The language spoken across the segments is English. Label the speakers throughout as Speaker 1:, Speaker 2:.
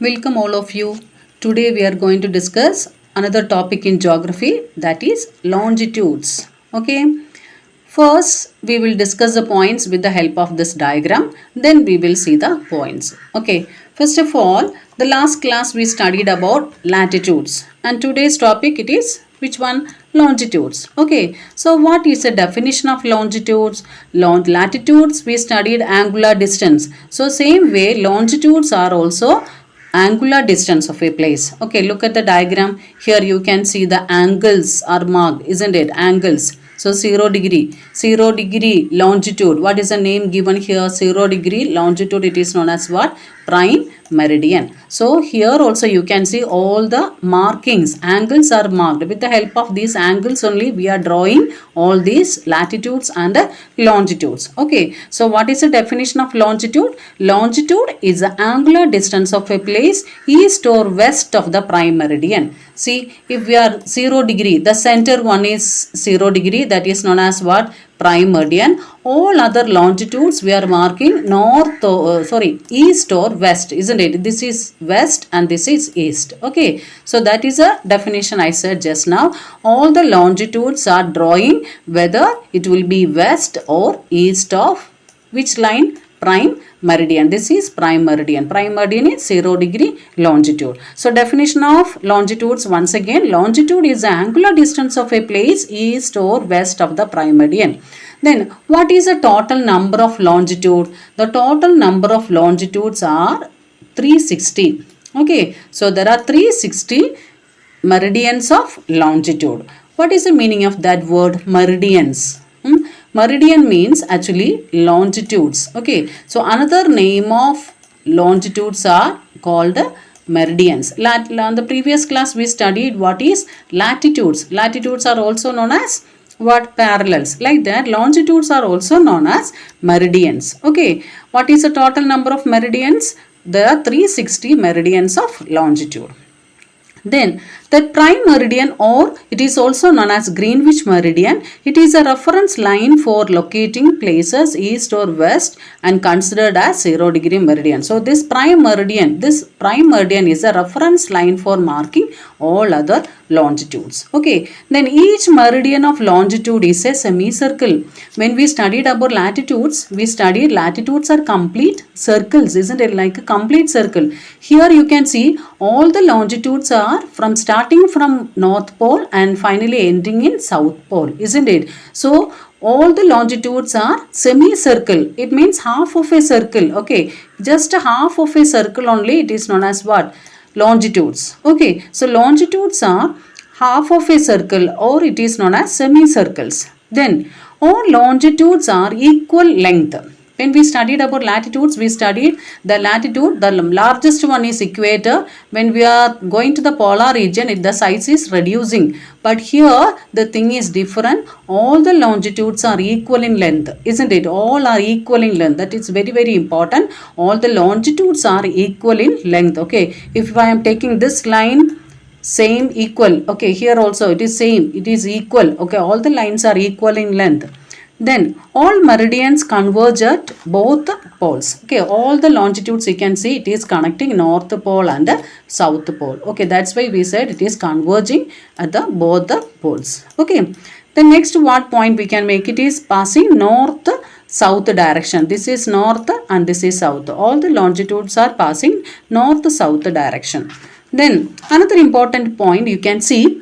Speaker 1: Welcome all of you. Today we are going to discuss another topic in geography, that is longitudes. Okay. First we will discuss the points with the help of this diagram, then we will see the points. Okay. First of all, the last class we studied about latitudes and today's topic it is which one? Longitudes. Okay. So what is the definition of longitudes? Latitudes we studied angular distance. So same way longitudes are also angular distance of a place. Okay, look at the diagram. Here you can see the angles are marked, isn't it? Angles. So 0 degree longitude. What is the name given here? 0 degree longitude. It is known as what? Prime meridian. So here also you can see all the markings. Angles are marked. With the help of these angles only we are drawing all these latitudes and the longitudes. Okay. So what is the definition of longitude? Longitude is the angular distance of a place east or west of the prime meridian. See, if we are 0 degree, the center one is 0 degree, that is known as what? Prime meridian. All other longitudes we are marking east or west, isn't it? This is west and this is east. Okay, so that is a definition I said just now. All the longitudes are drawing whether it will be west or east of which line? Prime meridian. This is prime meridian. Prime meridian is 0 degree longitude. So definition of longitudes once again, longitude is the angular distance of a place east or west of the prime meridian. Then what is the total number of longitude? The total number of longitudes are 360. Okay, so there are 360 meridians of longitude. What is the meaning of that word meridians? Meridian means actually longitudes. Okay, so another name of longitudes are called meridians. On the previous class we studied what is latitudes. Latitudes are also known as what? Parallels. Like that, longitudes are also known as meridians. Okay, what is the total number of meridians? There are 360 meridians of longitude. Then the prime meridian, or it is also known as Greenwich meridian, it is a reference line for locating places east or west and considered as 0 degree meridian. So this prime meridian is a reference line for marking all other longitudes. Okay, then each meridian of longitude is a semicircle. When we studied about latitudes, we studied latitudes are complete circles, isn't it? Like a complete circle. Here you can see all the longitudes are starting from North Pole and finally ending in South Pole, isn't it? So all the longitudes are semicircle. It means half of a circle. Okay, just a half of a circle only, it is known as what? Longitudes. Okay, so longitudes are half of a circle or it is known as semicircles. Then all longitudes are equal length. When we studied about latitudes, we studied the latitude, the largest one is equator. When we are going to the polar region, the size is reducing. But here, the thing is different. All the longitudes are equal in length, isn't it? All are equal in length. That is very, very important. All the longitudes are equal in length. Okay, if I am taking this line, same, equal. Okay, here also it is same. It is equal. Okay, all the lines are equal in length. Then all meridians converge at both poles. Okay, all the longitudes you can see it is connecting North Pole and the South Pole. Okay, that's why we said it is converging at both the poles. Okay, the next what point we can make, it is passing north south direction. This is north and this is south. All the longitudes are passing north south direction. Then another important point you can see,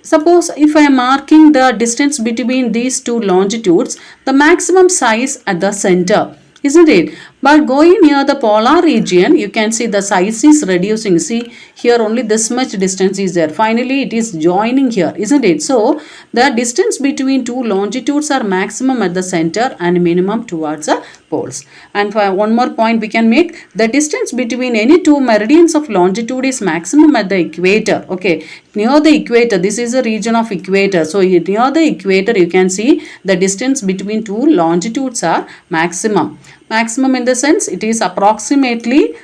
Speaker 1: suppose if I am marking the distance between these two longitudes, the maximum size at the center, isn't it? But going near the polar region, you can see the size is reducing. See, here only this much distance is there. Finally, it is joining here, isn't it? So, the distance between two longitudes are maximum at the center and minimum towards the poles. And for one more point we can make, the distance between any two meridians of longitude is maximum at the equator. Okay, near the equator, this is a region of equator. So, near the equator, you can see the distance between two longitudes are maximum. Maximum in the sense it is approximately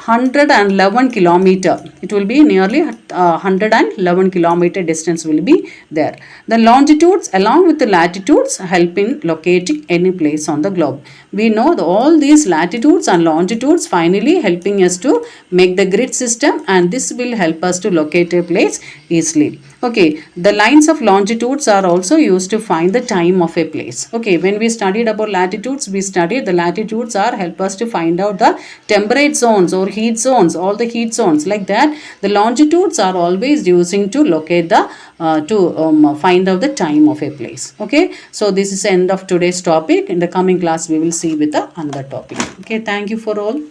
Speaker 1: 111 kilometer. It will be nearly 111 kilometer distance will be there. The longitudes along with the latitudes help in locating any place on the globe. We know all these latitudes and longitudes finally helping us to make the grid system, and this will help us to locate a place easily. Okay, the lines of longitudes are also used to find the time of a place. Okay, when we studied about latitudes, we studied the latitudes are help us to find out the temperate zones or heat zones, all the heat zones like that. The longitudes are always using to locate the to find out the time of a place. Okay, so this is end of today's topic. In the coming class we will see with the another topic. Okay, thank you for all.